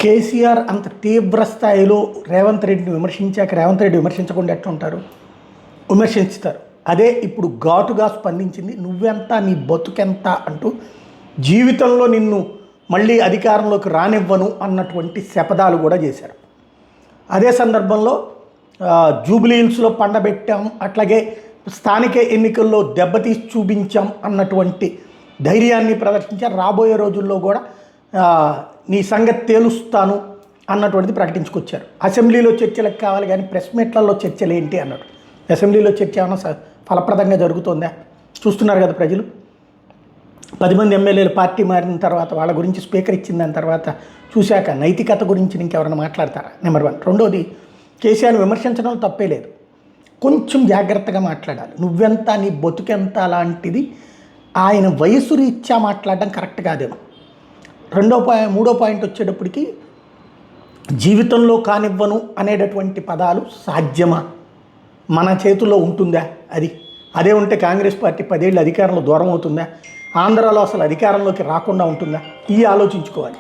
కేసీఆర్ అంత తీవ్ర స్థాయిలో రేవంత్ రెడ్డిని విమర్శించాక రేవంత్ రెడ్డి విమర్శించకుండా ఎట్లుంటారు? విమర్శిస్తారు. అదే ఇప్పుడు ఘాటుగా స్పందించింది. నువ్వెంత, నీ బతుకెంత అంటూ జీవితంలో నిన్ను మళ్ళీ అధికారంలోకి రానివ్వను అన్నటువంటి శపథాలు కూడా చేశారు. అదే సందర్భంలో జూబ్లీహిల్స్లో పండబెట్టాం, అట్లాగే స్థానిక ఎన్నికల్లో దెబ్బతీసి చూపించాం అన్నటువంటి ధైర్యాన్ని ప్రదర్శించారు. రాబోయే రోజుల్లో కూడా నీ సంగతి తేలుస్తాను అన్నటువంటిది ప్రకటించుకొచ్చారు. అసెంబ్లీలో చర్చలకు కావాలి కానీ ప్రెస్ మీట్లలో చర్చలు ఏంటి అన్నాడు. అసెంబ్లీలో చర్చ ఏమైనా ఫలప్రదంగా జరుగుతుందా? చూస్తున్నారు కదా ప్రజలు. 10 మంది ఎమ్మెల్యేలు పార్టీ మారిన తర్వాత వాళ్ళ గురించి స్పీకర్ ఇచ్చిన దాని తర్వాత చూశాక నైతికత గురించి ఇంకెవరైనా మాట్లాడతారా? నెంబర్ 1. రెండోది, కేసీఆర్ని విమర్శించడం తప్పే లేదు, కొంచెం జాగ్రత్తగా మాట్లాడాలి. నువ్వెంత, నీ బతుకెంత లాంటిది ఆయన వయసు రీత్యా మాట్లాడడం కరెక్ట్ కాదేమో. మూడో పాయింట్ వచ్చేటప్పటికి జీవితంలో కానివ్వను అనేటటువంటి పదాలు సాధ్యమా? మన చేతుల్లో ఉంటుందా? అదే ఉంటే కాంగ్రెస్ పార్టీ 10 ఏళ్ళు అధికారంలో దూరం అవుతుందా? ఆంధ్రాలో అసలు అధికారంలోకి రాకుండా ఉంటుందా? ఆలోచించుకోవాలి.